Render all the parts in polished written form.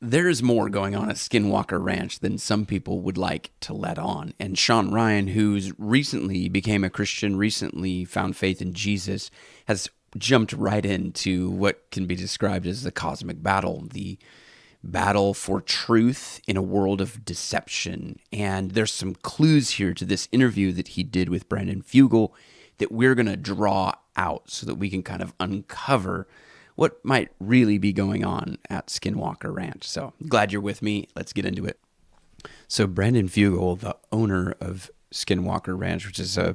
There's more going on at Skinwalker Ranch than some people would like to let on. And Shawn Ryan, who's recently became a Christian, recently found faith in Jesus, has jumped right into what can be described as the cosmic battle, the battle for truth in a world of deception. And there's some clues here to this interview that he did with Brandon Fugal that we're going to draw out so that we can kind of uncover what might really be going on at Skinwalker Ranch. So glad you're with me. Let's get into it. So Brandon Fugal, the owner of Skinwalker Ranch, which is a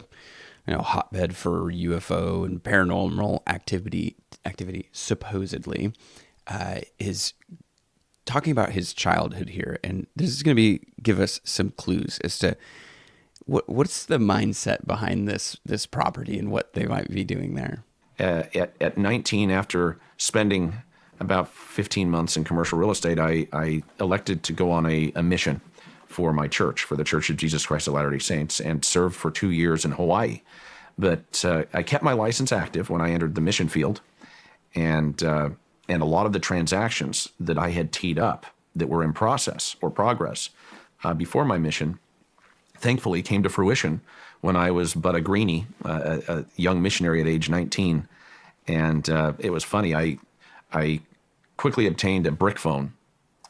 hotbed for UFO and paranormal activity supposedly, is talking about his childhood here, and this is going to give us some clues as to what's the mindset behind this property and what they might be doing there. At 19, after spending about 15 months in commercial real estate, I elected to go on a mission for my church, for the Church of Jesus Christ of Latter-day Saints, and served for 2 years in Hawaii. But I kept my license active when I entered the mission field, and a lot of the transactions that I had teed up that were in process or progress before my mission, thankfully came to fruition when I was but a greenie, a young missionary at age 19. And it was funny, I quickly obtained a brick phone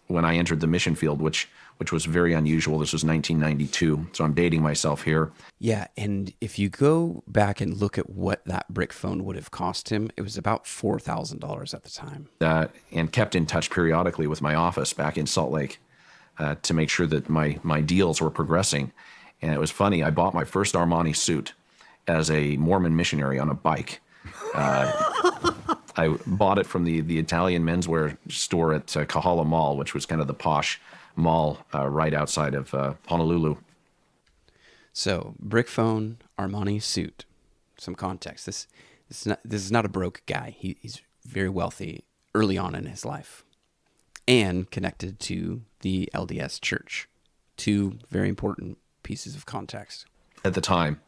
when I entered the mission field, which was very unusual. This was 1992, so I'm dating myself here. Yeah, and if you go back and look at what that brick phone would have cost him, it was about $4,000 at the time. And kept in touch periodically with my office back in Salt Lake to make sure that my deals were progressing. And it was funny, I bought my first Armani suit as a Mormon missionary on a bike. I bought it from the Italian menswear store at Kahala Mall, which was kind of the posh mall right outside of Honolulu. So, brick phone, Armani suit. Some context. This is not a broke guy. He's very wealthy early on in his life and connected to the LDS Church. Two very important pieces of context at the time,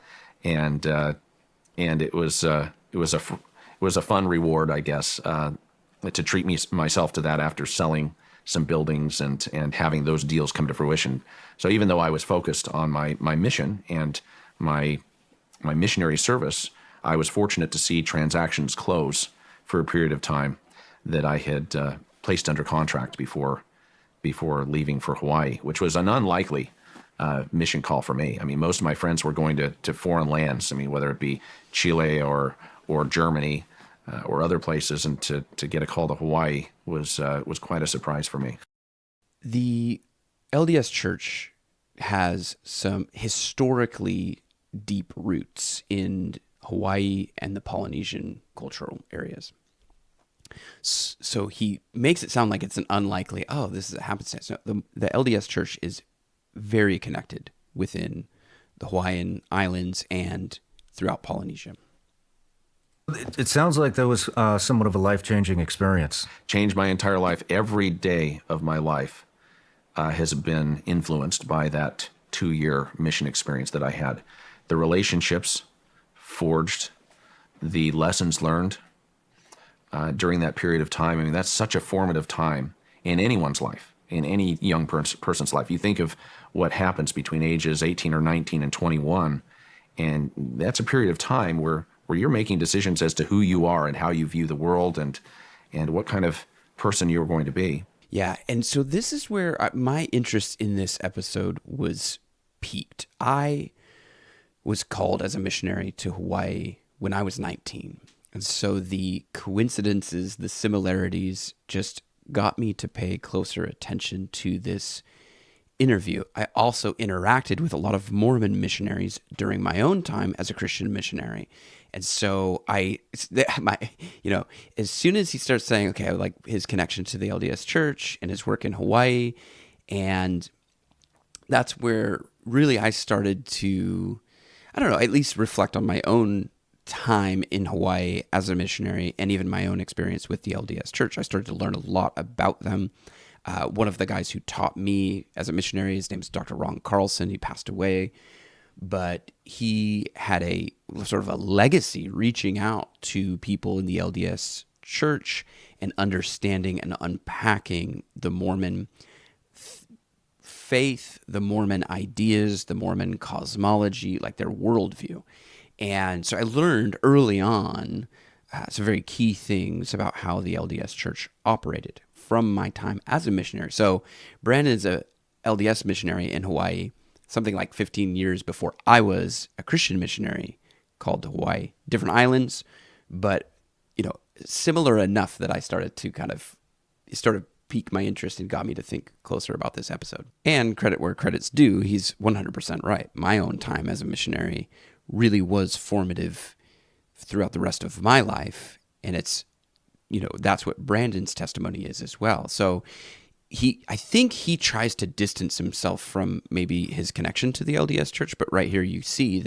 and it was a fun reward, I guess, to treat myself to that after selling some buildings and having those deals come to fruition. So even though I was focused on my mission and my missionary service, I was fortunate to see transactions close for a period of time that I had placed under contract before leaving for Hawaii, which was an unlikely mission call for me. I mean, most of my friends were going to foreign lands. I mean, whether it be Chile or Germany or other places, and to get a call to Hawaii was quite a surprise for me. The LDS Church has some historically deep roots in Hawaii and the Polynesian cultural areas. So he makes it sound like it's an unlikely, this is a happenstance. No, the LDS Church is very connected within the Hawaiian Islands and throughout Polynesia. It sounds like that was somewhat of a life-changing experience. Changed my entire life. Every day of my life has been influenced by that 2-year mission experience that I had. The relationships forged, the lessons learned during that period of time. I mean, that's such a formative time in anyone's life, in any young person's life. You think of what happens between ages 18 or 19 and 21, and that's a period of time where you're making decisions as to who you are and how you view the world and what kind of person you're going to be. Yeah, and so this is where my interest in this episode was piqued. I was called as a missionary to Hawaii when I was 19, and so the coincidences, the similarities just got me to pay closer attention to this interview. I also interacted with a lot of Mormon missionaries during my own time as a Christian missionary. And so as soon as he starts saying, okay, I like his connection to the LDS Church and his work in Hawaii, and that's where really I started to, at least reflect on my own time in Hawaii as a missionary and even my own experience with the LDS Church. I started to learn a lot about them. One of the guys who taught me as a missionary, his name is Dr. Ron Carlson. He passed away, but he had a sort of a legacy reaching out to people in the LDS church and understanding and unpacking the Mormon faith, the Mormon ideas, the Mormon cosmology, like their worldview. And so I learned early on some very key things about how the LDS Church operated from my time as a missionary. So Brandon's a LDS missionary in Hawaii, something like 15 years before I was a Christian missionary called to Hawaii. Different islands, but similar enough that I started to pique my interest and got me to think closer about this episode. And credit where credit's due, he's 100% right. My own time as a missionary really was formative throughout the rest of my life, and it's that's what Brandon's testimony is as well. So I think he tries to distance himself from maybe his connection to the LDS Church, but right here you see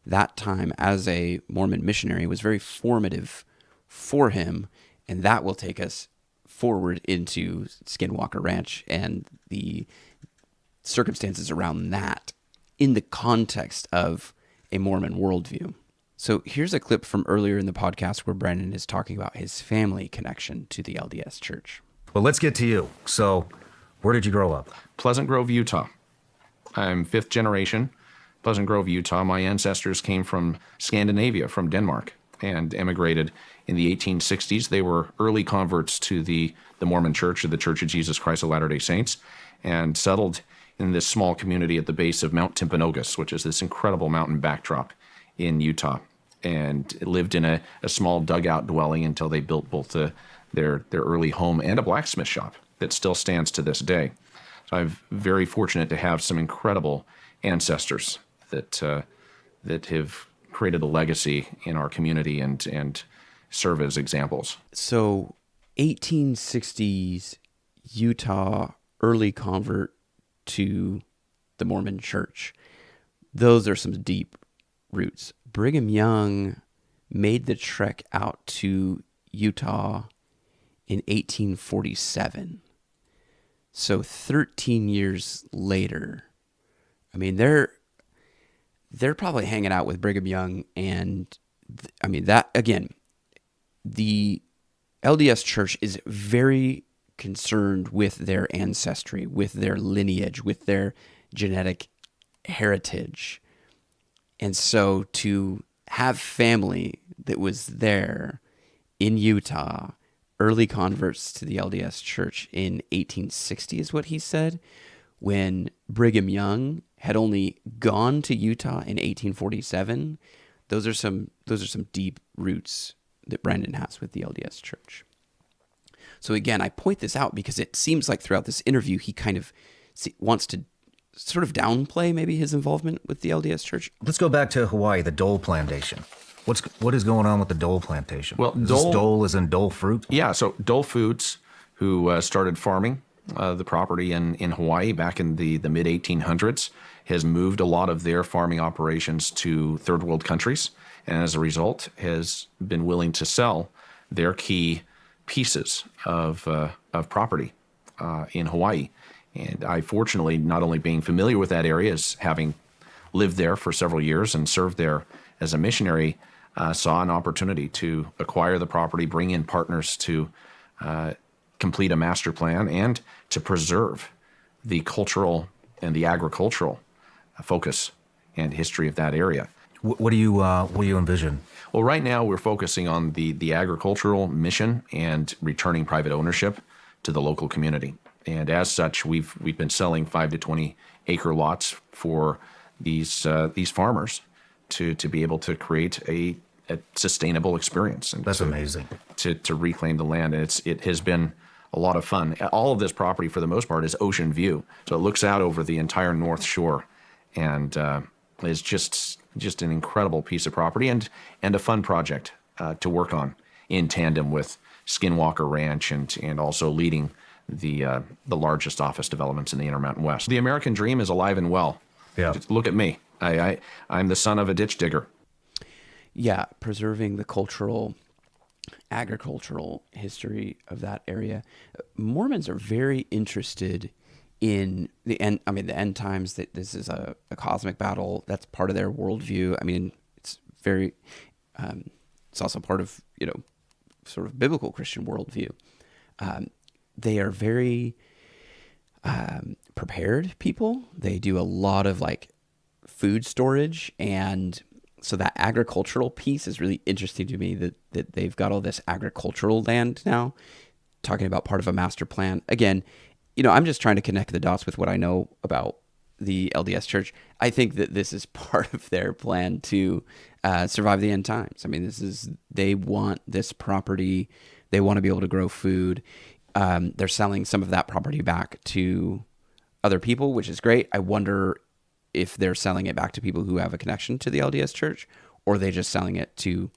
that time as a Mormon missionary was very formative for him, and that will take us forward into Skinwalker Ranch and the circumstances around that in the context of a Mormon worldview. So here's a clip from earlier in the podcast where Brandon is talking about his family connection to the LDS Church. Well, let's get to you. So, where did you grow up? Pleasant Grove, Utah. I'm fifth generation, Pleasant Grove, Utah. My ancestors came from Scandinavia, from Denmark, and emigrated in the 1860s. They were early converts to the Mormon Church, or the Church of Jesus Christ of Latter-day Saints, and settled in this small community at the base of Mount Timpanogos, which is this incredible mountain backdrop in Utah, and lived in a small dugout dwelling until they built both their early home and a blacksmith shop that still stands to this day. So I'm very fortunate to have some incredible ancestors that have created a legacy in our community and serve as examples. So 1860s Utah, early convert to the Mormon Church. Those are some deep roots. Brigham Young made the trek out to Utah in 1847. So 13 years later, I mean, they're probably hanging out with Brigham Young, and that again, the LDS Church is very concerned with their ancestry, with their lineage, with their genetic heritage. And so to have family that was there in Utah, early converts to the LDS Church in 1860 is what he said, when Brigham Young had only gone to Utah in 1847. Those are some deep roots that Brandon has with the LDS Church. So again, I point this out because it seems like throughout this interview, he kind of wants to sort of downplay maybe his involvement with the LDS Church. Let's go back to Hawaii, the Dole Plantation. What is going on with the Dole Plantation? Well, Dole is in Dole fruit? Yeah, so Dole Foods, who started farming the property in Hawaii back in the mid-1800s, has moved a lot of their farming operations to third world countries, and as a result has been willing to sell their key pieces of property in Hawaii. And I, fortunately, not only being familiar with that area, as having lived there for several years and served there as a missionary, saw an opportunity to acquire the property, bring in partners to complete a master plan, and to preserve the cultural and the agricultural focus and history of that area. What do you envision? Well, right now we're focusing on the agricultural mission and returning private ownership to the local community. And as such, we've been selling 5 to 20 acre lots for these farmers to be able to create a sustainable experience. And that's amazing. To reclaim the land. And it has been a lot of fun. All of this property, for the most part, is ocean view. So it looks out over the entire North Shore, and is just an incredible piece of property and a fun project to work on in tandem with Skinwalker Ranch and also leading the largest office developments in the Intermountain West. The American dream is alive and well. Yeah. Just look at me. I'm the son of a ditch digger. Yeah, preserving the cultural, agricultural history of that area. Mormons are very interested in the end. I mean, the end times. That this is a cosmic battle. That's part of their worldview. I mean, it's very. It's also part of sort of biblical Christian worldview. They are very prepared people. They do a lot of like food storage, and so that agricultural piece is really interesting to me, that they've got all this agricultural land now, talking about part of a master plan. Again, I'm just trying to connect the dots with what I know about the LDS Church. I think that this is part of their plan to survive the end times. I mean, they want this property. They want to be able to grow food. They're selling some of that property back to other people, which is great. I wonder if they're selling it back to people who have a connection to the LDS Church, or are they just selling it to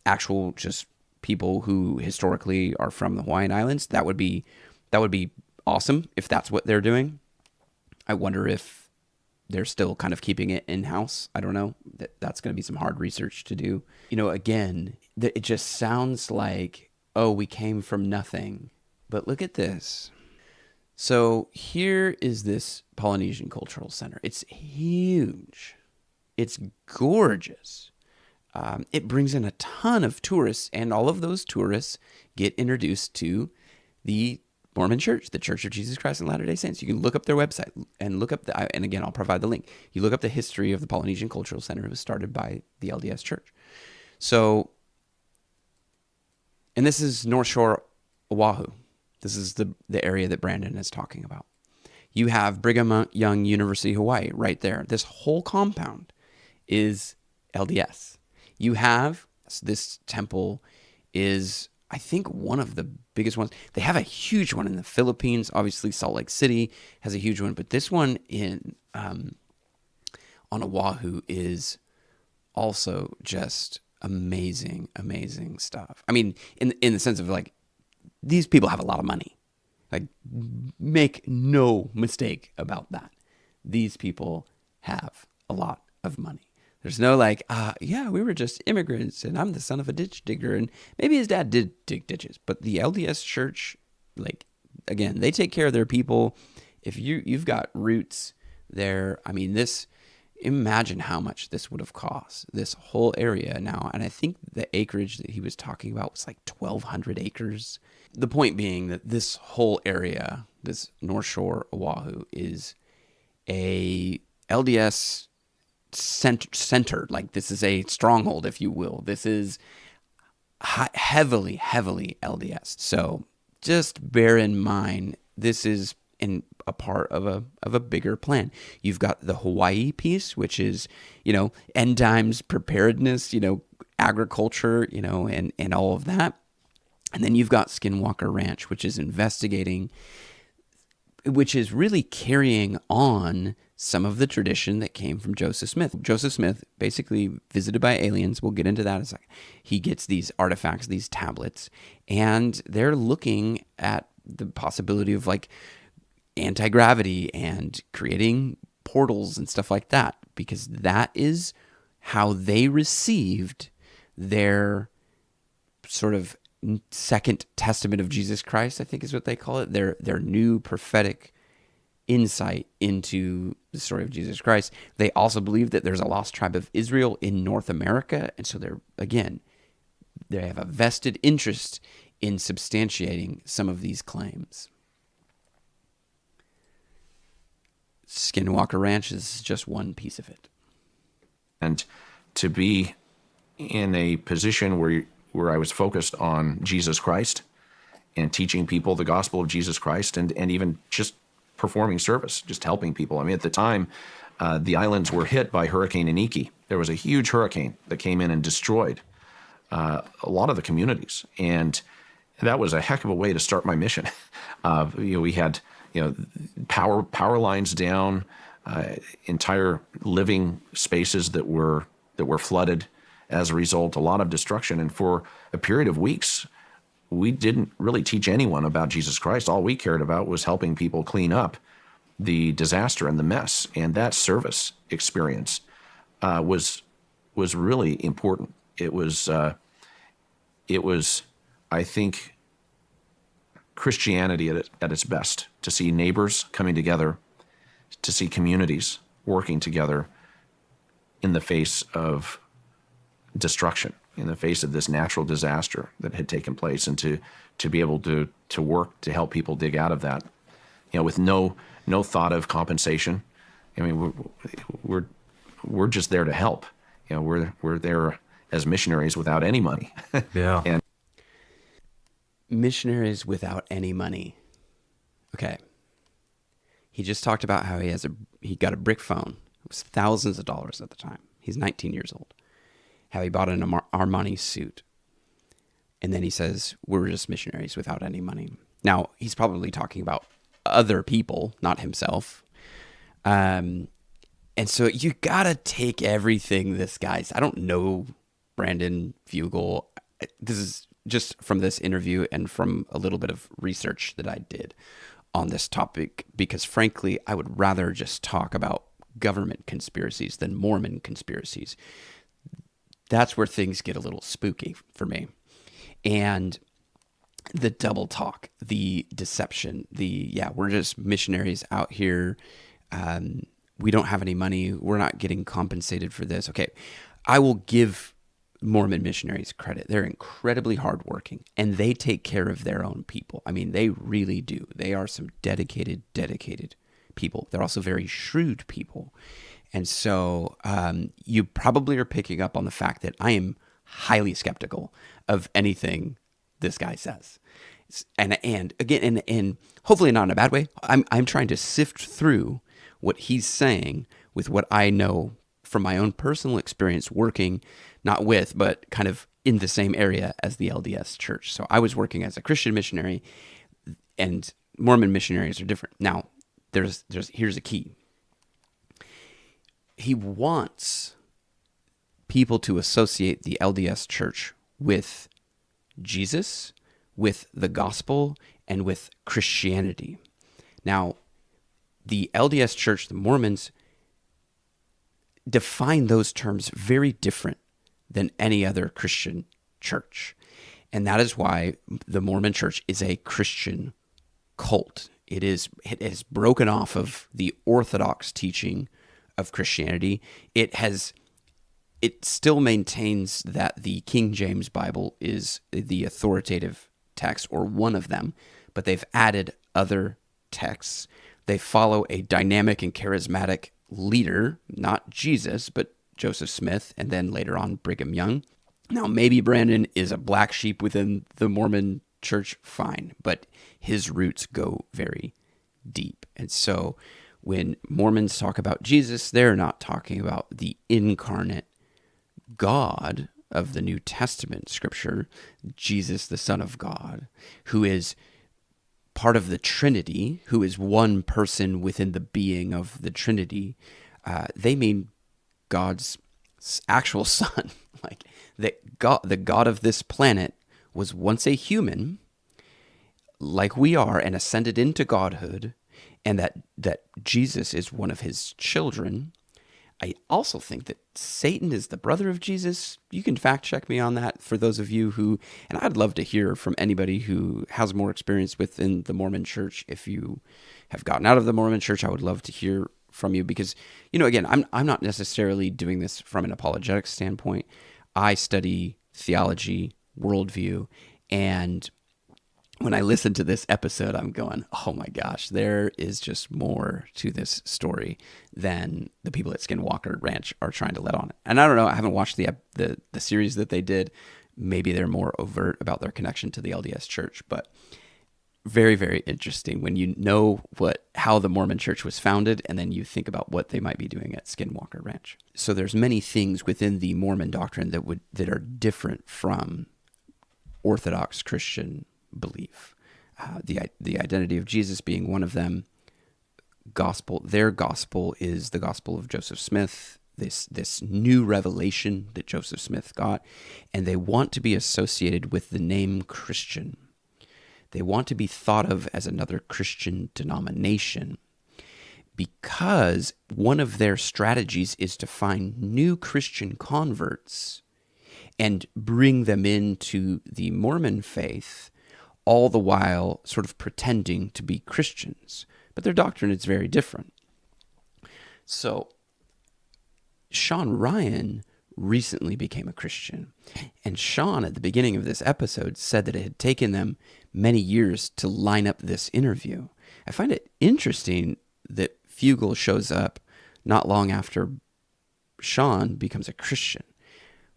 actual just people who historically are from the Hawaiian Islands. That would be awesome if that's what they're doing. I wonder if they're still kind of keeping it in-house. I don't know. That's going to be some hard research to do. Again, it just sounds like, oh, we came from nothing. But look at this. So here is this Polynesian Cultural Center. It's huge. It's gorgeous. It brings in a ton of tourists, and all of those tourists get introduced to the Mormon Church, the Church of Jesus Christ of Latter-day Saints. You can look up their website and look up and again, I'll provide the link. You look up the history of the Polynesian Cultural Center. It was started by the LDS Church. So, and this is North Shore, Oahu. This is the area that Brandon is talking about. You have Brigham Young University, Hawaii, right there. This whole compound is LDS. You have, this temple is, I think, one of the biggest ones. They have a huge one in the Philippines. Obviously, Salt Lake City has a huge one, but this one on Oahu is also just amazing, amazing stuff. I mean, in the sense of like, these people have a lot of money. Like, make no mistake about that. These people have a lot of money. There's no like, yeah, we were just immigrants and I'm the son of a ditch digger. And maybe his dad did dig ditches. But the LDS Church, like, again, they take care of their people. If you've got roots there, I mean, imagine how much this would have cost, this whole area now. And I think the acreage that he was talking about was like 1,200 acres. The point being that this whole area, this North Shore, Oahu, is a LDS center. Like, this is a stronghold, if you will. This is heavily LDS. So just bear in mind, this is in a part of a bigger plan. You've got the Hawaii piece, which is, end times preparedness, agriculture, and all of that. And then you've got Skinwalker Ranch, which is investigating, which is really carrying on some of the tradition that came from Joseph Smith. Joseph Smith, basically visited by aliens, we'll get into that in a second. He gets these artifacts, these tablets, and they're looking at the possibility of like anti-gravity and creating portals and stuff like that, because that is how they received their sort of second testament of Jesus Christ, I think is what they call it, their new prophetic insight into the story of Jesus Christ. They also believe that there's a lost tribe of Israel in North America, and so they have a vested interest in substantiating some of these claims. Skinwalker Ranch is just one piece of it. And to be in a position where I was focused on Jesus Christ and teaching people the gospel of Jesus Christ, and even just performing service, just helping people. I mean, at the time, the islands were hit by Hurricane Iniki. There was a huge hurricane that came in and destroyed a lot of the communities. And that was a heck of a way to start my mission. We had power lines down, entire living spaces that were flooded as a result, a lot of destruction. And for a period of weeks, we didn't really teach anyone about Jesus Christ. All we cared about was helping people clean up the disaster and the mess. And that service experience was really important. It was, I think, Christianity at its best, to see neighbors coming together, to see communities working together in the face of destruction. in the face of this natural disaster that had taken place, and to be able to work to help people dig out of that, with no thought of compensation. I mean, we're just there to help. We're there as missionaries without any money. Yeah. And Missionaries without any money. Okay. He just talked about how he got a brick phone. It was thousands of dollars at the time. He's 19 years old. How he bought an Armani suit. And then he says, we're just missionaries without any money. Now, he's probably talking about other people, not himself. And so you got to take everything this guy's. I don't know Brandon Fugal. This is just from this interview and from a little bit of research that I did on this topic, because frankly, I would rather just talk about government conspiracies than Mormon conspiracies. That's where things get a little spooky for me. And the double talk, the deception, we're just missionaries out here. We don't have any money. We're not getting compensated for this. Okay, I will give Mormon missionaries credit. They're incredibly hardworking, and they take care of their own people. I mean, they really do. They are some dedicated people. They're also very shrewd people. And so you probably are picking up on the fact that I am highly skeptical of anything this guy says. And again, and hopefully not in a bad way, I'm trying to sift through what he's saying with what I know from my own personal experience working, not with, but kind of in the same area as the LDS church. So I was working as a Christian missionary, and Mormon missionaries are different. Now, here's a key. He wants people to associate the LDS church with Jesus, with the gospel, and with Christianity. Now, the LDS church, the Mormons, define those terms very different than any other Christian church. And that is why the Mormon church is a Christian cult. It is broken off of the orthodox teaching of Christianity. It still maintains that the King James Bible is the authoritative text, or one of them, but they've added other texts. They follow a dynamic and charismatic leader, not Jesus, but Joseph Smith, and then later on Brigham Young. Now, maybe Brandon is a black sheep within the Mormon church, fine, but his roots go very deep. And so when Mormons talk about Jesus, they're not talking about the incarnate God of the New Testament scripture, Jesus, the Son of God, who is part of the Trinity, who is one person within the being of the Trinity. They mean God's actual Son, like that God, the God of this planet, was once a human, like we are, and ascended into godhood, and that Jesus is one of his children. I also think that Satan is the brother of Jesus. You can fact check me on that for those of you who, and I'd love to hear from anybody who has more experience within the Mormon church. If you have gotten out of the Mormon church, I would love to hear from you, because, again, I'm not necessarily doing this from an apologetic standpoint. I study theology, worldview, and when I listen to this episode, I'm going, oh my gosh, there is just more to this story than the people at Skinwalker Ranch are trying to let on. And I don't know, I haven't watched the series that they did. Maybe they're more overt about their connection to the LDS church, but very, very interesting when you know how the Mormon church was founded, and then you think about what they might be doing at Skinwalker Ranch. So there's many things within the Mormon doctrine that are different from Orthodox Christian belief. The identity of Jesus being one of them. Their gospel is the gospel of Joseph Smith, this new revelation that Joseph Smith got, and they want to be associated with the name Christian. They want to be thought of as another Christian denomination, because one of their strategies is to find new Christian converts and bring them into the Mormon faith, all the while sort of pretending to be Christians. But their doctrine is very different. So Shawn Ryan recently became a Christian. And Shawn, at the beginning of this episode, said that it had taken them many years to line up this interview. I find it interesting that Fugal shows up not long after Shawn becomes a Christian.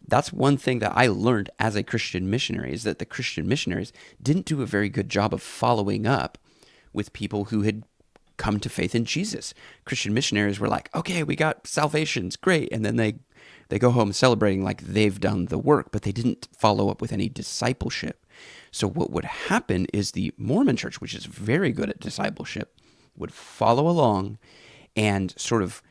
That's one thing that I learned as a Christian missionary, is that the Christian missionaries didn't do a very good job of following up with people who had come to faith in Jesus. Christian missionaries were like, okay, we got salvations, great. And then they go home celebrating like they've done the work, but they didn't follow up with any discipleship. So what would happen is the Mormon church, which is very good at discipleship, would follow along and sort of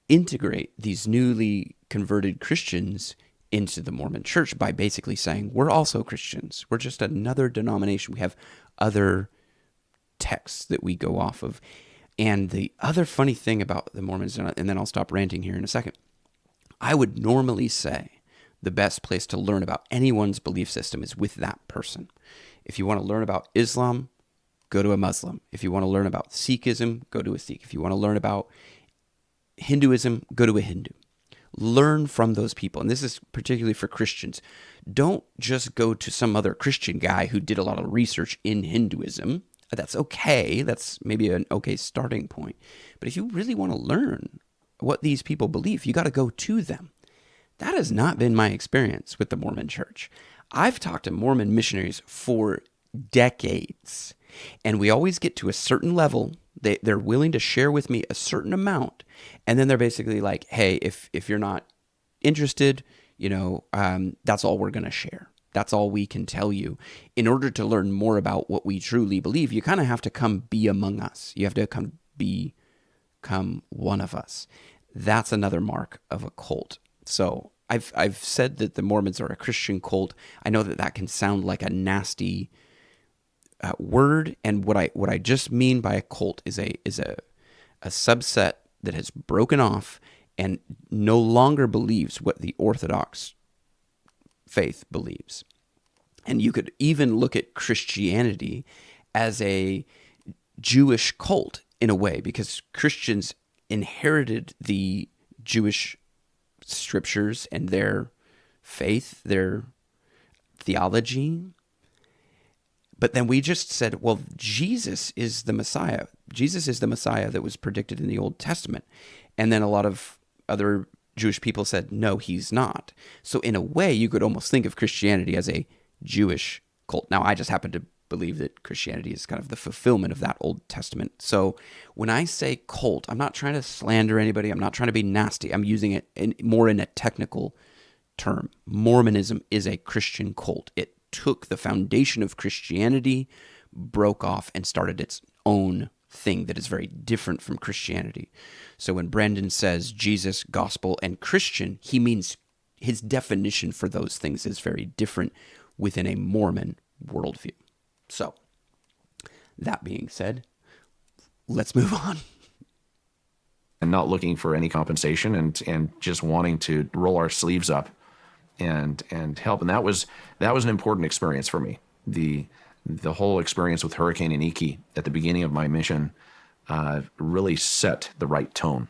integrate these newly converted Christians into the Mormon church by basically saying, we're also Christians. We're just another denomination. We have other texts that we go off of. And the other funny thing about the Mormons, and then I'll stop ranting here in a second, I would normally say the best place to learn about anyone's belief system is with that person. If you want to learn about Islam, go to a Muslim. If you want to learn about Sikhism, go to a Sikh. If you want to learn about Hinduism, go to a Hindu. Learn from those people. And this is particularly for Christians. Don't just go to some other Christian guy who did a lot of research in Hinduism. That's okay. That's maybe an okay starting point. But if you really want to learn what these people believe, you got to go to them. That has not been my experience with the Mormon church. I've talked to Mormon missionaries for decades, and we always get to a certain level. They're willing to share with me a certain amount, and then they're basically like, hey, if you're not interested, that's all we're going to share. That's all we can tell you. In order to learn more about what we truly believe, you kind of have to come be among us. You have to become one of us. That's another mark of a cult. So I've said that the Mormons are a Christian cult. I know that can sound like a nasty word, and what I just mean by a cult is a subset that has broken off and no longer believes what the Orthodox faith believes. And you could even look at Christianity as a Jewish cult in a way, because Christians inherited the Jewish scriptures and their faith, their theology. But then we just said, well, Jesus is the Messiah. Jesus is the Messiah that was predicted in the Old Testament. And then a lot of other Jewish people said, no, he's not. So in a way, you could almost think of Christianity as a Jewish cult. Now, I just happen to believe that Christianity is kind of the fulfillment of that Old Testament. So when I say cult, I'm not trying to slander anybody. I'm not trying to be nasty. I'm using it more in a technical term. Mormonism is a Christian cult. It took the foundation of Christianity, broke off, and started its own thing that is very different from Christianity. So when Brandon says Jesus, gospel, and Christian, he means his definition for those things is very different within a Mormon worldview. So, that being said, let's move on. And not looking for any compensation and just wanting to roll our sleeves up and help. And that was an important experience for me. The whole experience with Hurricane Iniki at the beginning of my mission really set the right tone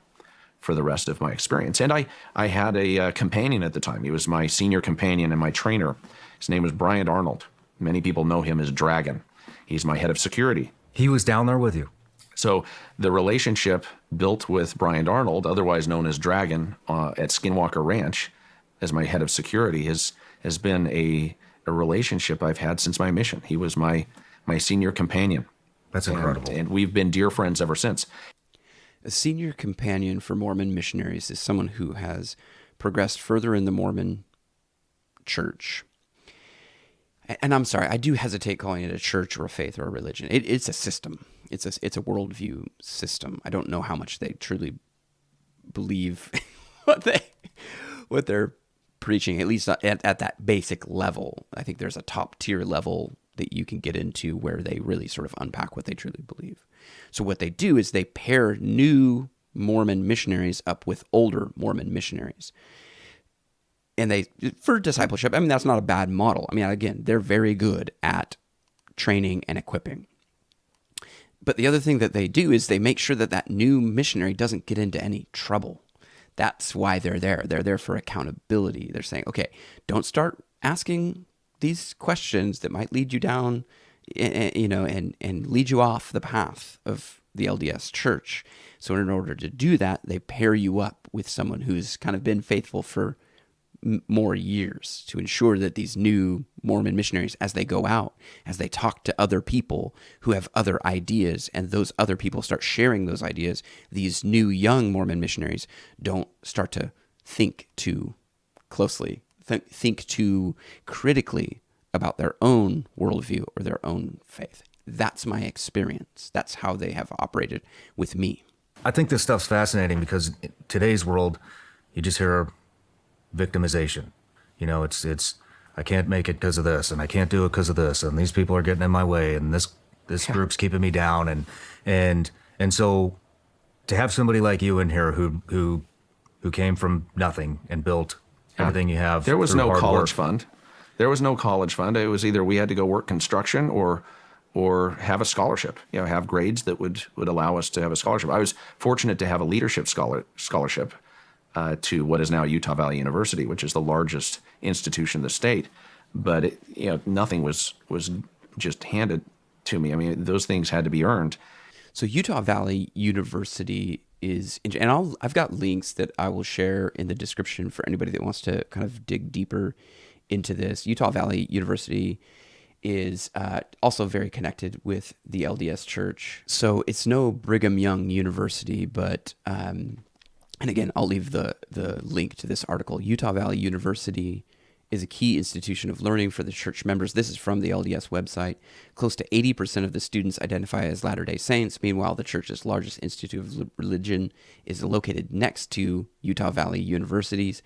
for the rest of my experience. And I had a companion at the time. He was my senior companion and my trainer. His name was Brian Arnold. Many people know him as Dragon. He's my head of security. He was down there with you. So the relationship built with Brian Arnold, otherwise known as Dragon, at Skinwalker Ranch, as my head of security, has been a relationship I've had since my mission. He was my senior companion. That's incredible. And we've been dear friends ever since. A senior companion for Mormon missionaries is someone who has progressed further in the Mormon church. And I'm sorry, I do hesitate calling it a church or a faith or a religion. It's a system. It's a worldview system. I don't know how much they truly believe what they're preaching, at least at that basic level. I think there's a top tier level that you can get into where they really sort of unpack what they truly believe. So what they do is they pair new Mormon missionaries up with older Mormon missionaries. And for discipleship, I mean, that's not a bad model. I mean, again, they're very good at training and equipping. But the other thing that they do is they make sure that new missionary doesn't get into any trouble. That's why they're there. They're there for accountability. They're saying, okay, don't start asking these questions that might lead you down, and lead you off the path of the LDS church. So in order to do that, they pair you up with someone who's kind of been faithful for more years to ensure that these new Mormon missionaries, as they go out, as they talk to other people who have other ideas, and those other people start sharing those ideas, these new young Mormon missionaries don't start to think too closely, think too critically about their own worldview or their own faith. That's my experience. That's how they have operated with me. I think this stuff's fascinating because in today's world, you just hear victimization. It's I can't make it because of this, and I can't do it because of this, and these people are getting in my way, and this group's keeping me down, and so to have somebody like you in here who came from nothing and built everything you have. There was no hard college work. fund. There was no college fund. It was either we had to go work construction or have a scholarship, have grades that would allow us to have a scholarship. I was fortunate to have a leadership scholarship to what is now Utah Valley University, which is the largest institution in the state. But nothing was just handed to me. I mean, those things had to be earned. So Utah Valley University is, and I've got links that I will share in the description for anybody that wants to kind of dig deeper into this. Utah Valley University is also very connected with the LDS Church. So it's no Brigham Young University, but and again, I'll leave the link to this article. Utah Valley University is a key institution of learning for the church members. This is from the LDS website. Close to 80% of the students identify as Latter-day Saints. Meanwhile, the church's largest institute of religion is located next to Utah Valley University's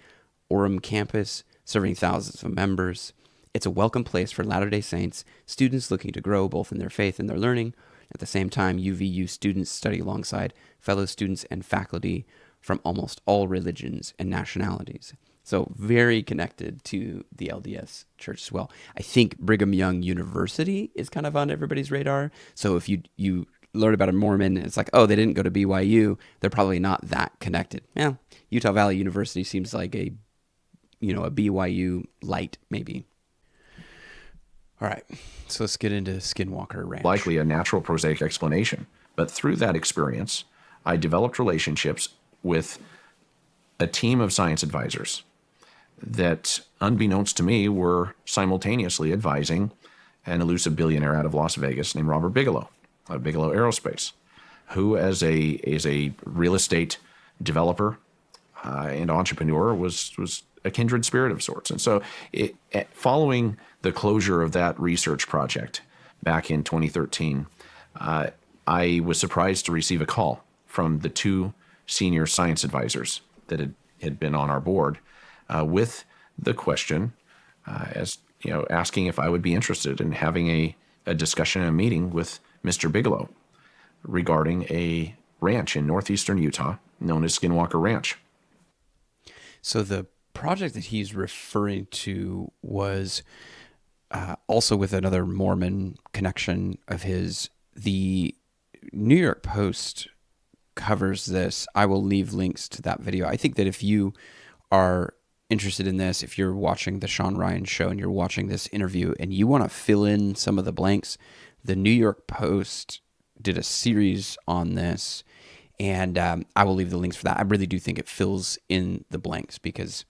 Orem campus, serving thousands of members. It's a welcome place for Latter-day Saints, students looking to grow both in their faith and their learning. At the same time, UVU students study alongside fellow students and faculty from almost all religions and nationalities. So very connected to the LDS Church as well. I think Brigham Young University is kind of on everybody's radar. So if you learn about a Mormon, it's like, oh, they didn't go to BYU, they're probably not that connected. Yeah, Utah Valley University seems like a BYU light, maybe. All right, so let's get into Skinwalker Ranch. Likely a natural prosaic explanation. But through that experience, I developed relationships with a team of science advisors that, unbeknownst to me, were simultaneously advising an elusive billionaire out of Las Vegas named Robert Bigelow, of Bigelow Aerospace, who is a real estate developer and entrepreneur was a kindred spirit of sorts. And so following the closure of that research project back in 2013, I was surprised to receive a call from the two senior science advisors that had been on our board with the question, asking if I would be interested in having a discussion and a meeting with Mr. Bigelow regarding a ranch in northeastern Utah known as Skinwalker Ranch. So the project that he's referring to was also with another Mormon connection of his. The New York Post covers this. I will leave links to that video. I think that if you are interested in this, if you're watching the Shawn Ryan show and you're watching this interview and you want to fill in some of the blanks, the New York Post did a series on this, and I will leave the links for that. I really do think it fills in the blanks because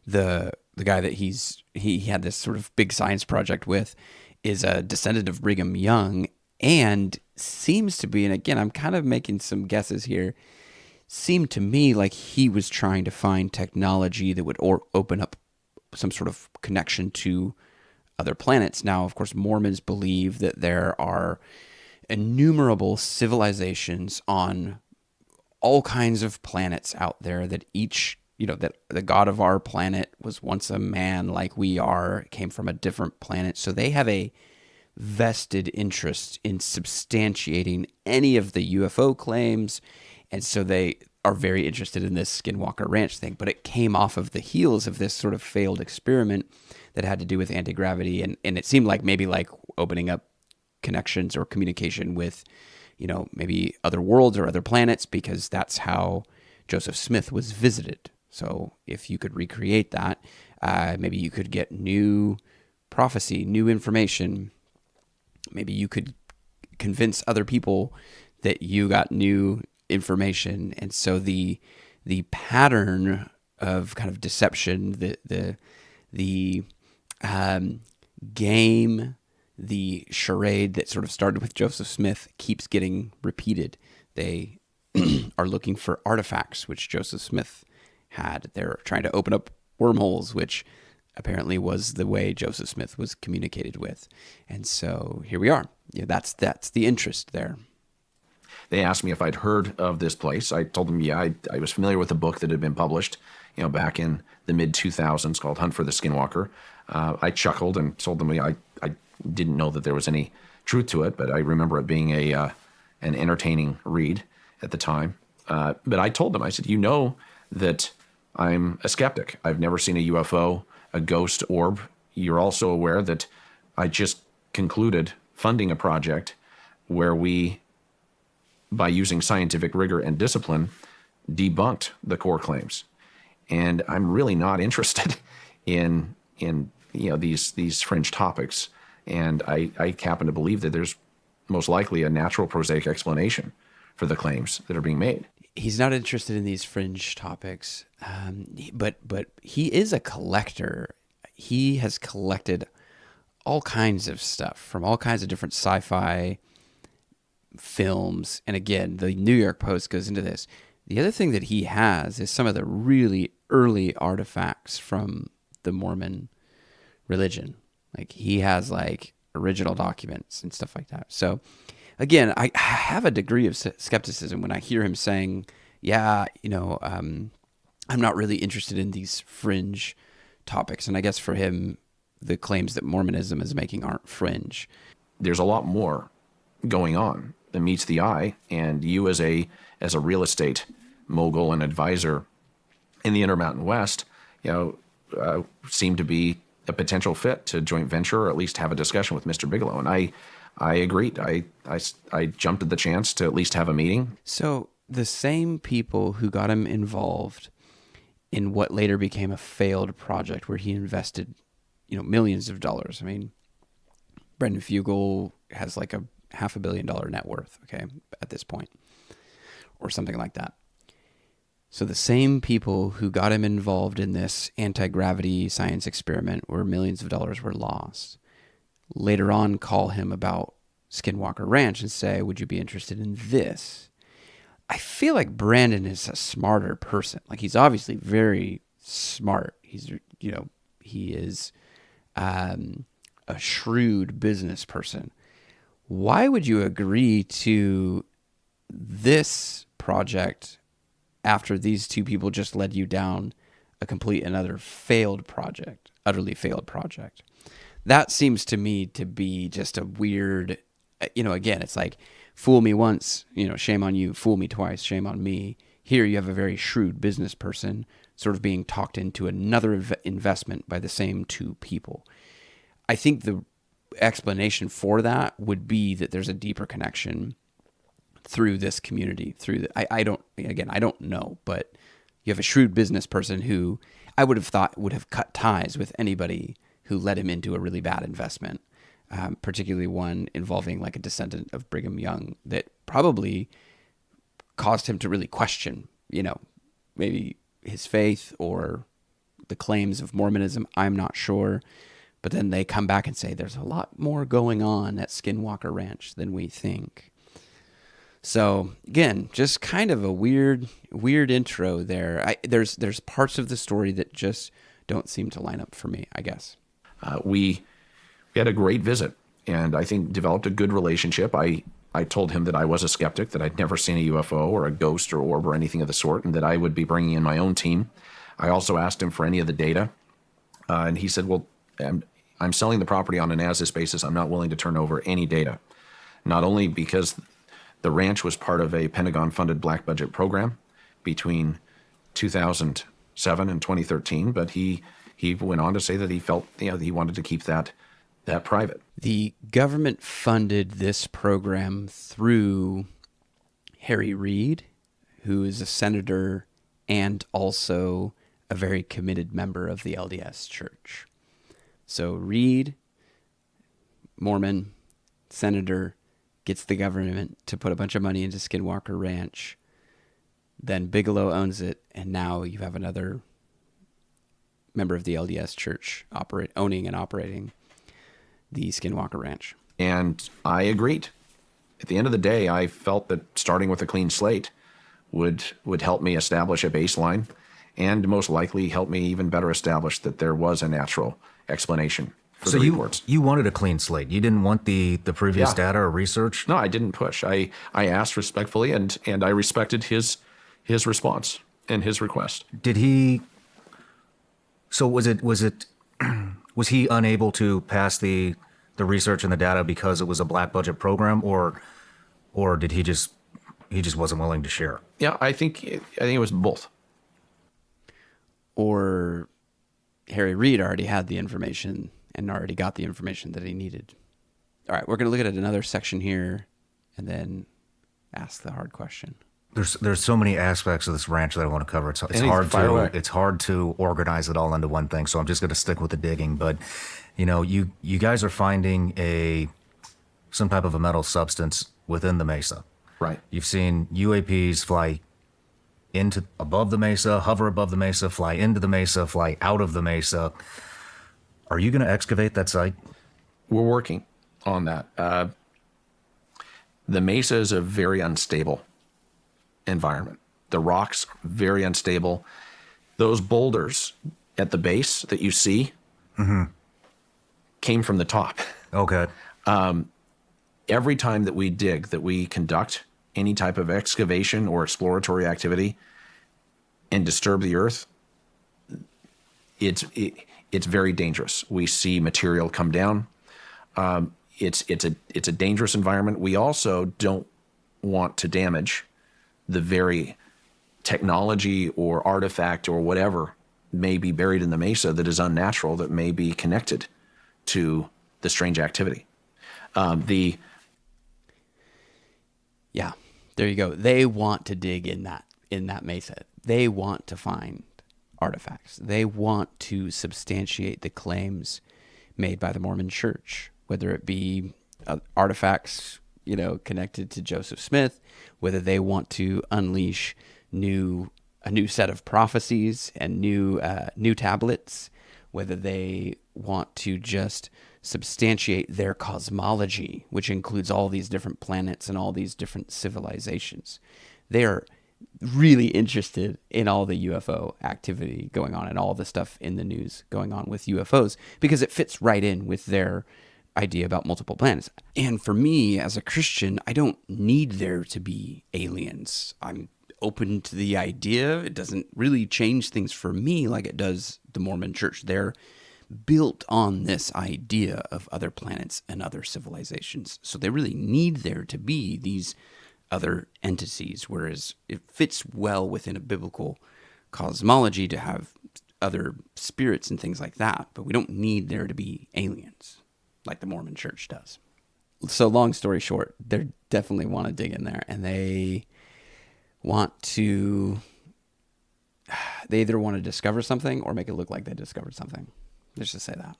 the guy that he had this sort of big science project with is a descendant of Brigham Young, and seems to be, and again, I'm kind of making some guesses here, seemed to me like he was trying to find technology that would open up some sort of connection to other planets. Now, of course, Mormons believe that there are innumerable civilizations on all kinds of planets out there, that each, that the God of our planet was once a man like we are, came from a different planet. So they have a vested interest in substantiating any of the UFO claims. And so they are very interested in this Skinwalker Ranch thing. But it came off of the heels of this sort of failed experiment that had to do with anti-gravity. And it seemed like maybe like opening up connections or communication with, maybe other worlds or other planets, because that's how Joseph Smith was visited. So if you could recreate that, maybe you could get new prophecy, new information. Maybe you could convince other people that you got new information. And so the pattern of kind of deception, the game, the charade that sort of started with Joseph Smith keeps getting repeated. They are looking for artifacts, which Joseph Smith had. They're trying to open up wormholes, which apparently was the way Joseph Smith was communicated with. And so here we are. That's the interest there. They asked me if I'd heard of this place. I told them, yeah, I was familiar with a book that had been published, back in the mid-2000s called Hunt for the Skinwalker. I chuckled and told them I didn't know that there was any truth to it, but I remember it being an entertaining read at the time. But I told them, I said, that I'm a skeptic. I've never seen a UFO, a ghost orb. You're also aware that I just concluded funding a project where we, by using scientific rigor and discipline, debunked the core claims. And I'm really not interested in these fringe topics. And I happen to believe that there's most likely a natural prosaic explanation for the claims that are being made. He's not interested in these fringe topics, but he is a collector. He has collected all kinds of stuff from all kinds of different sci-fi films. And again, the New York Post goes into this. The other thing that he has is some of the really early artifacts from the Mormon religion. Like he has like original documents and stuff like that. So again, I have a degree of skepticism when I hear him saying, yeah, I'm not really interested in these fringe topics. And I guess for him, the claims that Mormonism is making aren't fringe. There's a lot more going on that meets the eye. And you as a real estate mogul and advisor in the Intermountain West, seem to be a potential fit to joint venture or at least have a discussion with Mr. Bigelow. And I agreed. I jumped at the chance to at least have a meeting. So the same people who got him involved in what later became a failed project where he invested, millions of dollars. I mean, Brandon Fugal has like a $500 million net worth, okay, at this point, or something like that. So the same people who got him involved in this anti-gravity science experiment where millions of dollars were lost, later on call him about Skinwalker Ranch and say, would you be interested in this? I feel like Brandon is a smarter person. Like he's obviously very smart. He is a shrewd business person. Why would you agree to this project after these two people just led you down a complete another utterly failed project? That seems to me to be just a weird, again, it's like, fool me once, shame on you, fool me twice, shame on me. Here you have a very shrewd business person sort of being talked into another investment by the same two people. I think the explanation for that would be that there's a deeper connection through this community, I don't know, but you have a shrewd business person who I would have thought would have cut ties with anybody who led him into a really bad investment, particularly one involving like a descendant of Brigham Young that probably caused him to really question, maybe his faith or the claims of Mormonism. I'm not sure. But then they come back and say there's a lot more going on at Skinwalker Ranch than we think. So again, just kind of a weird intro there. There's parts of the story that just don't seem to line up for me, I guess. We had a great visit and I think developed a good relationship. I told him that I was a skeptic, that I'd never seen a UFO or a ghost or orb or anything of the sort, and that I would be bringing in my own team. I also asked him for any of the data. And he said, well, I'm selling the property on an as-is basis. I'm not willing to turn over any data, not only because the ranch was part of a Pentagon-funded black budget program between 2007 and 2013, but he went on to say that he felt he wanted to keep that private. The government funded this program through Reid, who is a senator and also a very committed member of the LDS Church. So Reid, Mormon, senator, gets the government to put a bunch of money into Skinwalker Ranch. Then Bigelow owns it, and now you have another member of the LDS Church owning and operating the Skinwalker Ranch. And I agreed. At the end of the day, I felt that starting with a clean slate would help me establish a baseline, and most likely help me even better establish that there was a natural explanation for the reports. You wanted a clean slate. You didn't want the previous data or research? No, I didn't push. I asked respectfully, and I respected his response and his request. Did he? So was he unable to pass the research and the data because it was a black budget program, or did he just wasn't willing to share? Yeah, I think it was both. Or Harry Reid already had the information and already got the information that he needed. All right, we're going to look at another section here and then ask the hard question. There's so many aspects of this ranch that I want to cover. It's hard to organize it all into one thing. So I'm just going to stick with the digging. But you guys are finding some type of a metal substance within the mesa. Right. You've seen UAPs fly above the mesa, hover above the mesa, fly into the mesa, fly out of the mesa. Are you going to excavate that site? We're working on that. The mesa is a very unstable environment. The rocks, very unstable. Those boulders at the base that you see came from the top. Okay. Every time that we dig, that we conduct any type of excavation or exploratory activity and disturb the earth, it's very dangerous. We see material come down. It's a dangerous environment. We also don't want to damage the very technology or artifact or whatever may be buried in the mesa that is unnatural, that may be connected to the strange activity. Yeah, there you go. They want to dig in that mesa. They want to find artifacts. They want to substantiate the claims made by the Mormon Church, whether it be artifacts, connected to Joseph Smith, whether they want to unleash a new set of prophecies and new tablets, whether they want to just substantiate their cosmology, which includes all these different planets and all these different civilizations. They are really interested in all the UFO activity going on and all the stuff in the news going on with UFOs, because it fits right in with their idea about multiple planets. And for me, as a Christian, I don't need there to be aliens. I'm open to the idea. It doesn't really change things for me like it does the Mormon Church. They're built on this idea of other planets and other civilizations. So they really need there to be these other entities, whereas it fits well within a biblical cosmology to have other spirits and things like that. But we don't need there to be aliens like the Mormon Church does. So long story short, they definitely want to dig in there, and they either want to discover something or make it look like they discovered something. Let's just say that.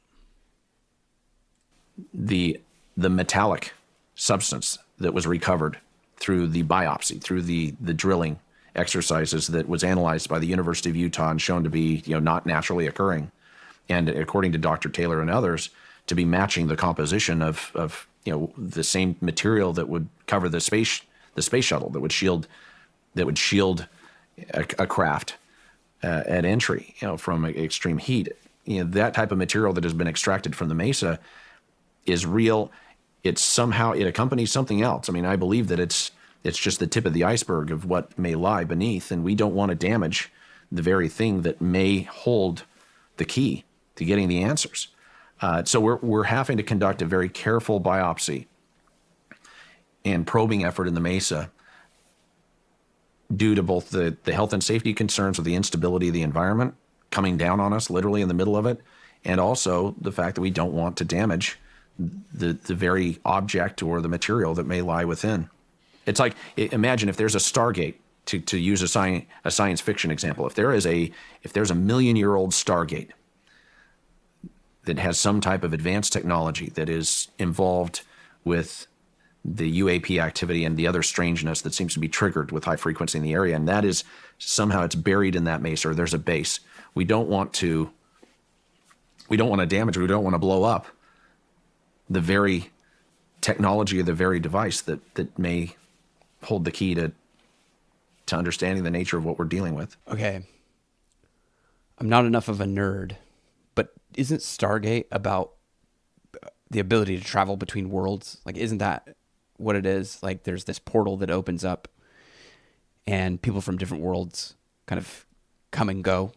The metallic substance that was recovered through the biopsy, through the drilling exercises that was analyzed by the University of Utah and shown to be not naturally occurring, and according to Dr. Taylor and others, to be matching the composition of the same material that would cover the space shuttle, that would shield a craft at entry from extreme heat. That type of material that has been extracted from the mesa is real. It accompanies something else. I mean, I believe that it's just the tip of the iceberg of what may lie beneath, and we don't want to damage the very thing that may hold the key to getting the answers. So we're having to conduct a very careful biopsy and probing effort in the mesa due to both the health and safety concerns of the instability of the environment coming down on us literally in the middle of it, and also the fact that we don't want to damage the very object or the material that may lie within. It's like, imagine if there's a Stargate to use a science fiction example, if there's a 1,000,000-year-old Stargate that has some type of advanced technology that is involved with the UAP activity and the other strangeness that seems to be triggered with high frequency in the area, and that is somehow it's buried in that mesa, or there's a base. We don't want to damage, we don't want to blow up the very technology or the very device that may hold the key to understanding the nature of what we're dealing with. Okay. I'm not enough of a nerd, but isn't Stargate about the ability to travel between worlds? Like, isn't that what it is? Like, there's this portal that opens up and people from different worlds kind of come and go.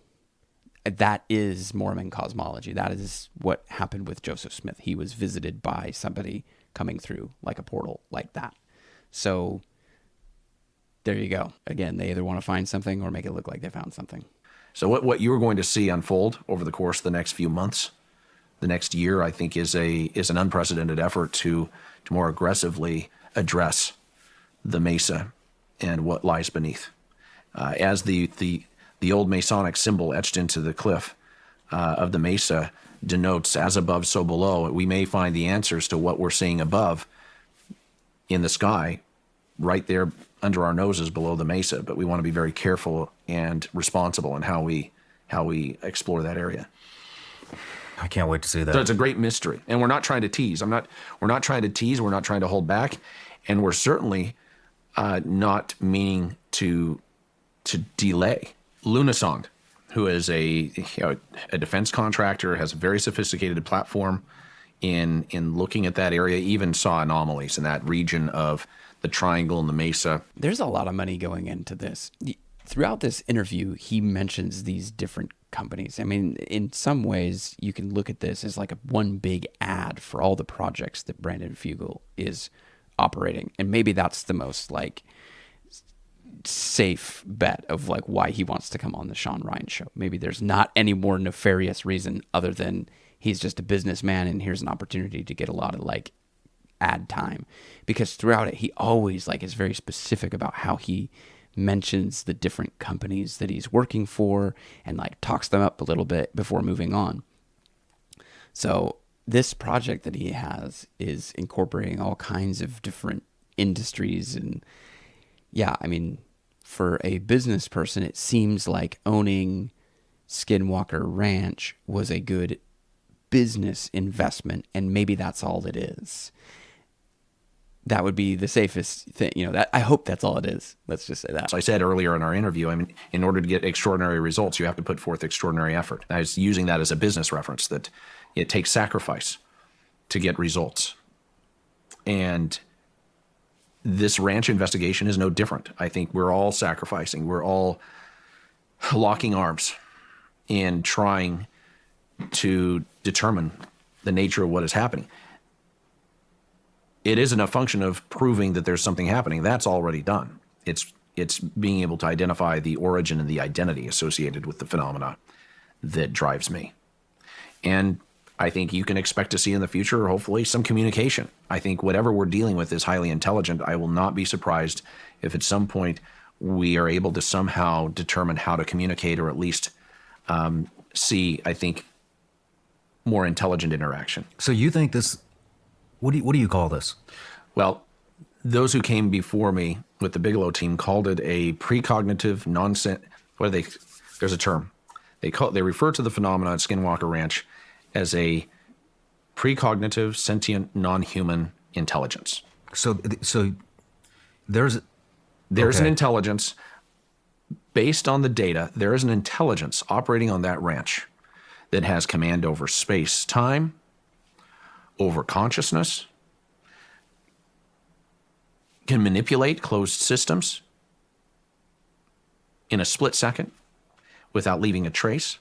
That is Mormon cosmology. That is what happened with Joseph Smith. He was visited by somebody coming through like a portal like that. So there you go. Again, they either want to find something or make it look like they found something. So what you're going to see unfold over the course of the next few months, the next year, I think is an unprecedented effort to more aggressively address the mesa and what lies beneath. As the old Masonic symbol etched into the cliff of the mesa denotes, as above, so below, we may find the answers to what we're seeing above in the sky right there under our noses below the mesa, but we want to be very careful and responsible in how we explore that area. I can't wait to see that. So it's a great mystery, and we're not trying to tease. We're not trying to tease. We're not trying to hold back, and we're certainly not meaning to delay. Lunasong, who is a defense contractor, has a very sophisticated platform in looking at that area, even saw anomalies in that region of the triangle and the mesa. There's a lot of money going into this. Throughout this interview, he mentions these different companies. I mean, in some ways, you can look at this as like one big ad for all the projects that Brandon Fugal is operating. And maybe that's the most like safe bet of like why he wants to come on the Shawn Ryan show. Maybe there's not any more nefarious reason other than he's just a businessman and here's an opportunity to get a lot of like ad time, because throughout it he always like is very specific about how he mentions the different companies that he's working for and like talks them up a little bit before moving on. So this project that he has is incorporating all kinds of different industries, and yeah, I mean, for a business person, it seems like owning Skinwalker Ranch was a good business investment, and maybe that's all it is. That would be the safest thing, that I hope that's all it is. Let's just say that. As I said earlier in our interview, I mean, in order to get extraordinary results, you have to put forth extraordinary effort. I was using that as a business reference, that it takes sacrifice to get results. And this ranch investigation is no different. I think we're all sacrificing. We're all locking arms in trying to determine the nature of what is happening. It isn't a function of proving that there's something happening. That's already done. It's being able to identify the origin and the identity associated with the phenomena that drives me. And I think you can expect to see in the future, hopefully, some communication. I think whatever we're dealing with is highly intelligent. I will not be surprised if at some point we are able to somehow determine how to communicate, or at least see, I think, more intelligent interaction. So you think this, what do you call this? Well, those who came before me with the Bigelow team called it a precognitive nonsense. There's a term. They refer to the phenomenon at Skinwalker Ranch as a precognitive, sentient, non-human intelligence. So there's an intelligence based on the data. There is an intelligence operating on that ranch that has command over space, time, over consciousness, can manipulate closed systems in a split second without leaving a trace,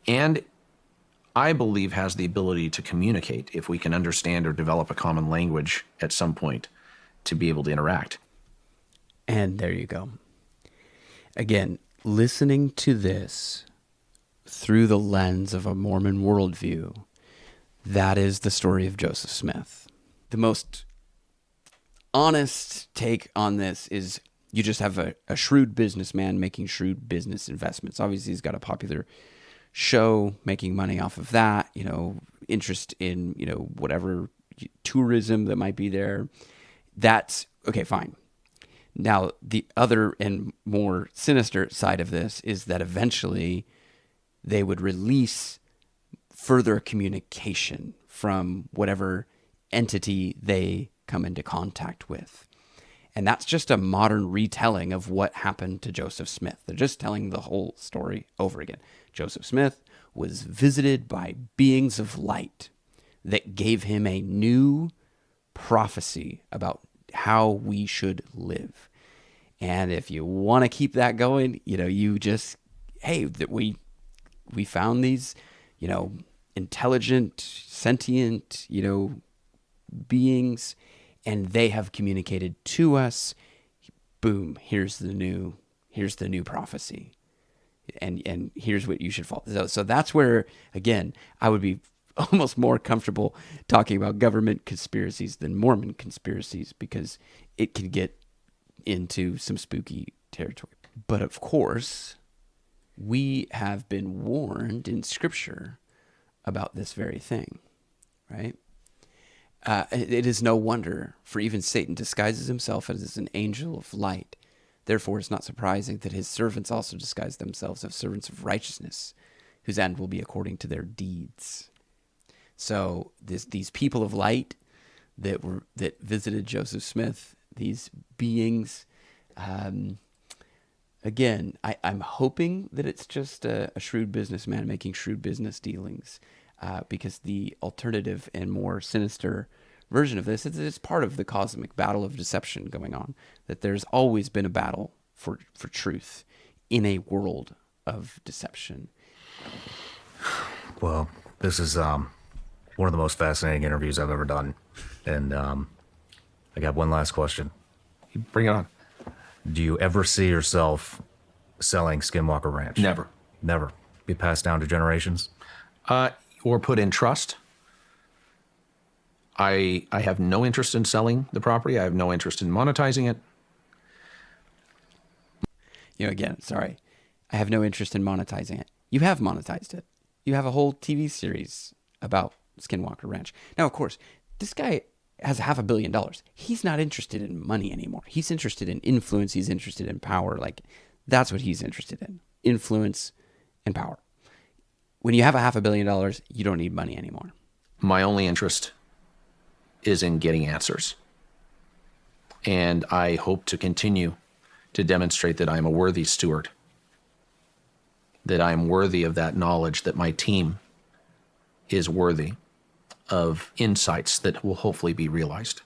and I believe has the ability to communicate if we can understand or develop a common language at some point to be able to interact. And there you go. Again, listening to this through the lens of a Mormon worldview, that is the story of Joseph Smith. The most honest take on this is You just have a shrewd businessman making shrewd business investments. Obviously, he's got a popular show, making money off of that, interest in, whatever tourism that might be there. That's okay, fine. Now, the other and more sinister side of this is that eventually they would release further communication from whatever entity they come into contact with. And that's just a modern retelling of what happened to Joseph Smith. They're just telling the whole story over again. Joseph Smith was visited by beings of light that gave him a new prophecy about how we should live. And if you want to keep that going, you just, hey, that we found these, intelligent, sentient, beings, and they have communicated to us. Boom, here's the new prophecy. And here's what you should follow. So that's where, again, I would be almost more comfortable talking about government conspiracies than Mormon conspiracies, because it can get into some spooky territory. But of course, we have been warned in Scripture about this very thing, right? It is no wonder, for even Satan disguises himself as an angel of light. Therefore, it's not surprising that his servants also disguise themselves as servants of righteousness, whose end will be according to their deeds. So these people of light that visited Joseph Smith, these beings, again, I'm hoping that it's just a shrewd businessman making shrewd business dealings, because the alternative and more sinister version of this is it's part of the cosmic battle of deception going on, that there's always been a battle for truth in a world of deception. Well, this is one of the most fascinating interviews I've ever done. And I got one last question. Bring it on. Do you ever see yourself selling Skinwalker Ranch? Never. Never. Be passed down to generations? Or put in trust. I have no interest in selling the property. I have no interest in monetizing it. Again, sorry. I have no interest in monetizing it. You have monetized it. You have a whole TV series about Skinwalker Ranch. Now, of course, this guy has $500 million. He's not interested in money anymore. He's interested in influence. He's interested in power. That's what he's interested in. Influence and power. When you have $500 million, you don't need money anymore. My only interest is in getting answers. And I hope to continue to demonstrate that I am a worthy steward, that I am worthy of that knowledge, that my team is worthy of insights that will hopefully be realized.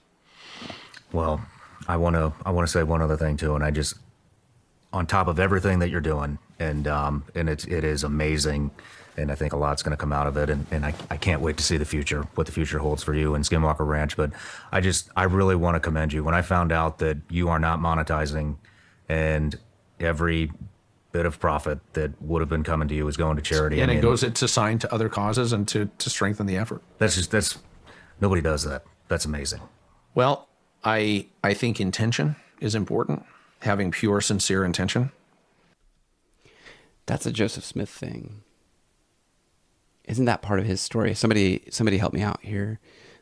Well, I want to say one other thing too, and I just, on top of everything that you're doing, and it is amazing, and I think a lot's going to come out of it, and I can't wait to see the future, what the future holds for you and Skinwalker Ranch. But I really want to commend you. When I found out that you are not monetizing, and every bit of profit that would have been coming to you is going to charity, and it's assigned to other causes and to strengthen the effort. That's nobody does that. That's amazing. Well, I think intention is important. Having pure, sincere intention. That's a Joseph Smith thing. Isn't that part of his story? Somebody help me out here.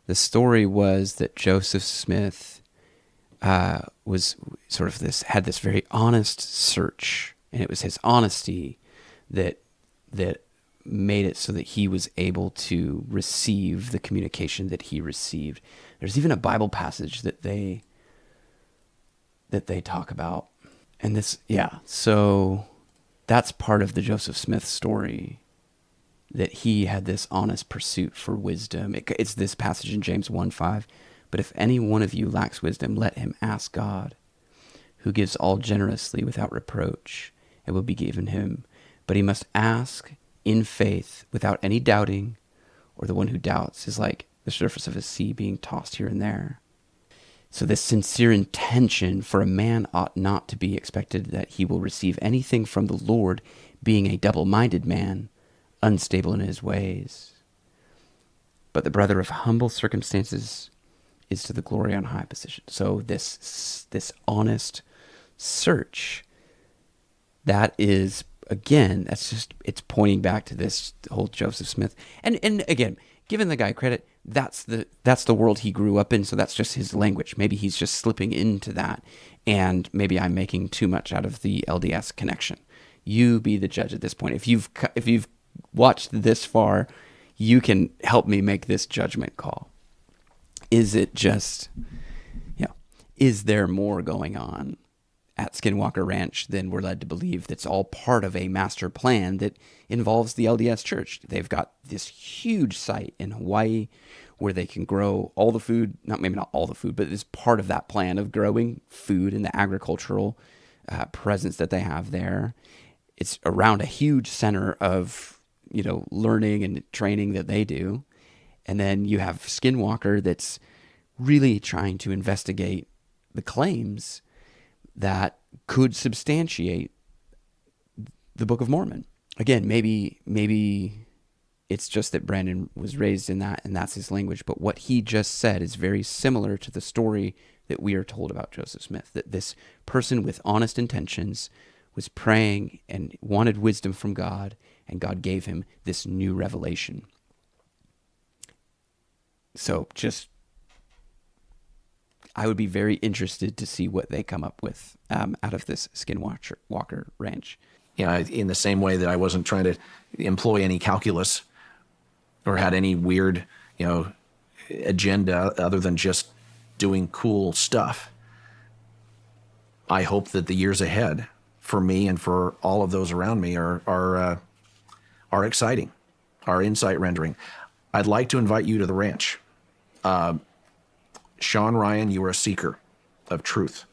The story was that Joseph Smith was sort of had this very honest search, and it was his honesty that made it so that he was able to receive the communication that he received. There's even a Bible passage that they talk about, and so that's part of the Joseph Smith story, that he had this honest pursuit for wisdom. It's this passage in James 1:5. But if any one of you lacks wisdom, let him ask God, who gives all generously without reproach, it will be given him. But he must ask in faith without any doubting, or the one who doubts is like the surface of a sea being tossed here and there. So this sincere intention for a man ought not to be expected that he will receive anything from the Lord, being a double-minded man, unstable in his ways. But the brother of humble circumstances is to the glory on high position. So this honest search. That is, again, it's pointing back to this whole Joseph Smith. And again, giving the guy credit, that's the world he grew up in, so that's just his language. Maybe he's just slipping into that, and maybe I'm making too much out of the LDS connection. You be the judge at this point. If you've watched this far, you can help me make this judgment call. Is it just, is there more going on at Skinwalker Ranch than we're led to believe? That's all part of a master plan that involves the LDS Church. They've got this huge site in Hawaii where they can grow all the food, maybe not all the food, but it's part of that plan of growing food and the agricultural presence that they have there. It's around a huge center of, learning and training that they do. And then you have Skinwalker that's really trying to investigate the claims that could substantiate the Book of Mormon. Again, maybe it's just that Brandon was raised in that and that's his language, but what he just said is very similar to the story that we are told about Joseph Smith, that this person with honest intentions was praying and wanted wisdom from God, and God gave him this new revelation. So I would be very interested to see what they come up with out of this Skinwalker Ranch. In the same way that I wasn't trying to employ any calculus or had any weird, agenda other than just doing cool stuff. I hope that the years ahead for me and for all of those around me are exciting, are insight rendering. I'd like to invite you to the ranch. Shawn Ryan, you are a seeker of truth.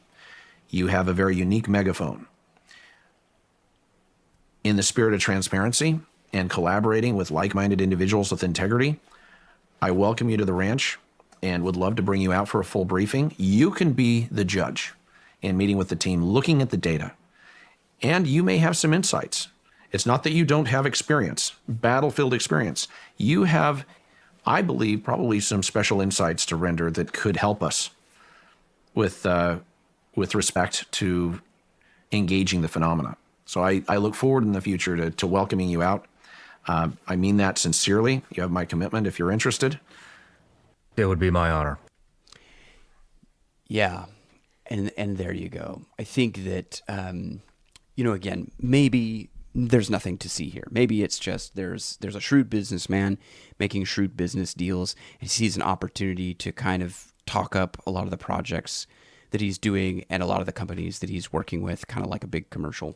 You have a very unique megaphone. In the spirit of transparency and collaborating with like-minded individuals with integrity, I welcome you to the ranch and would love to bring you out for a full briefing. You can be the judge in meeting with the team, looking at the data, and you may have some insights. It's not that you don't have experience, battlefield experience. You have, I believe, probably some special insights to render that could help us with respect to engaging the phenomena. So I look forward in the future to welcoming you out. I mean that sincerely. You have my commitment if you're interested. It would be my honor. Yeah, and there you go. I think that, again, maybe there's nothing to see here. Maybe it's just there's a shrewd businessman making shrewd business deals, and he sees an opportunity to kind of talk up a lot of the projects that he's doing and a lot of the companies that he's working with, kind of like a big commercial.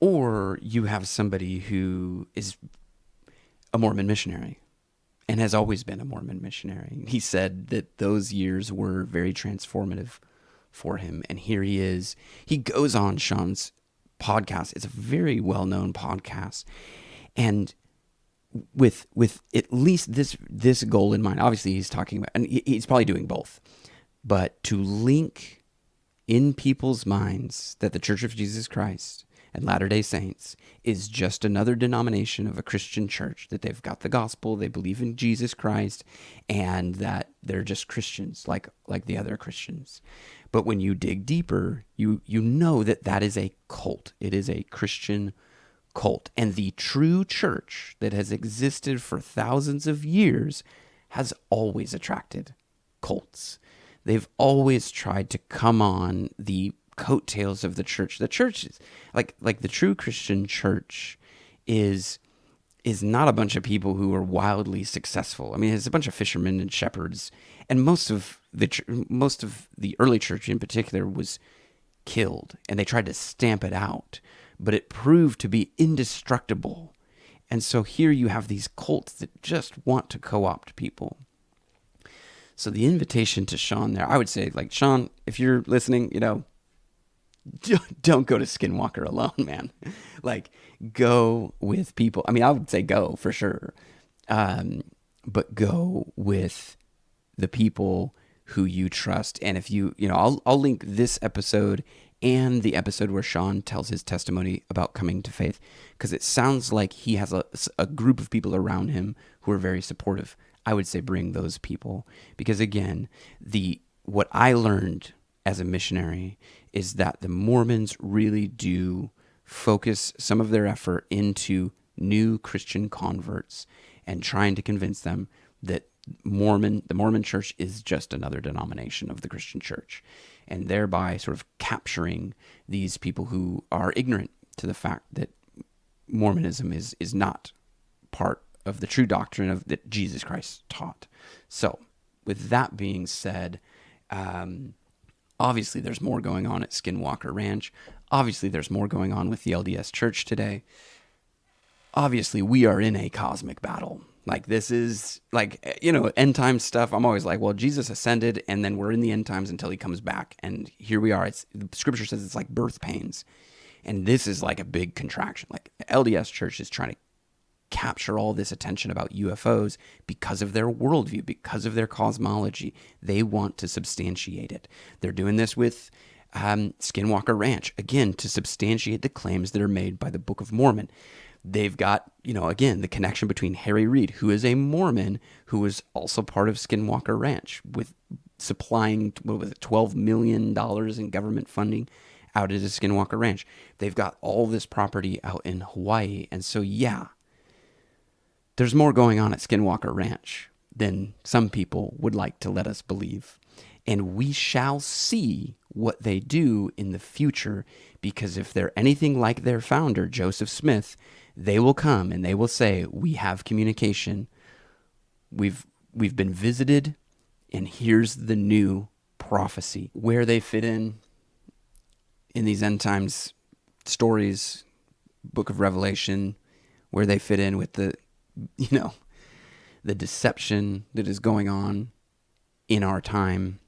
Or you have somebody who is a Mormon missionary and has always been a Mormon missionary. He said that those years were very transformative for him. And here he is. He goes on Shawn's podcast. It's a very well-known podcast. And with at least this goal in mind, obviously he's talking about, and he's probably doing both, but to link in people's minds that the Church of Jesus Christ and Latter-day Saints is just another denomination of a Christian church, that they've got the gospel, they believe in Jesus Christ, and that they're just Christians like the other Christians. But when you dig deeper, you know that is a cult. It is a Christian cult. And the true church that has existed for thousands of years has always attracted cults. They've always tried to come on the coattails of the church. The church is like the true Christian church is not a bunch of people who are wildly successful. I mean, it's a bunch of fishermen and shepherds, and most of the early church in particular was killed, and they tried to stamp it out, but it proved to be indestructible. And so here you have these cults that just want to co-opt people. So the invitation to Shawn there, I would say, like, Shawn, if you're listening, don't go to Skinwalker alone, man. Like, go with people. I mean, I would say go for sure. But go with the people who you trust. And if I'll link this episode and the episode where Shawn tells his testimony about coming to faith, because it sounds like he has a group of people around him who are very supportive. I would say bring those people, because again, what I learned as a missionary is that the Mormons really do focus some of their effort into new Christian converts and trying to convince them that the Mormon church is just another denomination of the Christian church, and thereby sort of capturing these people who are ignorant to the fact that Mormonism is not part of the true doctrine of that Jesus Christ taught. So, with that being said, obviously there's more going on at Skinwalker Ranch. Obviously there's more going on with the LDS Church today. Obviously we are in a cosmic battle. Like, this is like, end time stuff. I'm always like, well, Jesus ascended and then we're in the end times until he comes back. And here we are. The scripture says it's like birth pains. And this is like a big contraction. Like, LDS Church is trying to capture all this attention about UFOs because of their worldview, because of their cosmology. They want to substantiate it. They're doing this with Skinwalker Ranch, again, to substantiate the claims that are made by the Book of Mormon. They've got, again, the connection between Reid, who is a Mormon, who was also part of Skinwalker Ranch, with supplying, $12 million in government funding out at Skinwalker Ranch. They've got all this property out in Hawaii. And so, yeah, there's more going on at Skinwalker Ranch than some people would like to let us believe. And we shall see what they do in the future, because if they're anything like their founder, Joseph Smith, they will come and they will say, we have communication. We've been visited, and here's the new prophecy. Where they fit in these end times stories, Book of Revelation, where they fit in with the deception that is going on in our time,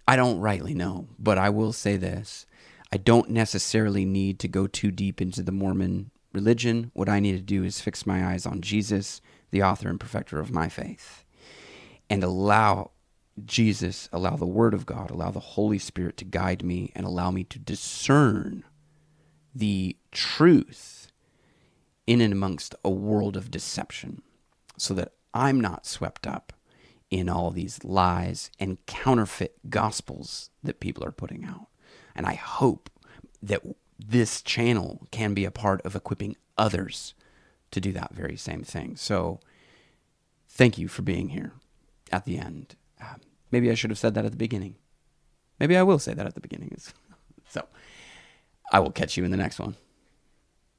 I don't rightly know, but I will say this. I don't necessarily need to go too deep into the Mormon religion. What I need to do is fix my eyes on Jesus, the author and perfecter of my faith, and allow Jesus, allow the Word of God, allow the Holy Spirit to guide me and allow me to discern the truth in and amongst a world of deception, so that I'm not swept up in all these lies and counterfeit gospels that people are putting out. And I hope that this channel can be a part of equipping others to do that very same thing. So thank you for being here at the end. Maybe I should have said that at the beginning. Maybe I will say that at the beginning. So I will catch you in the next one.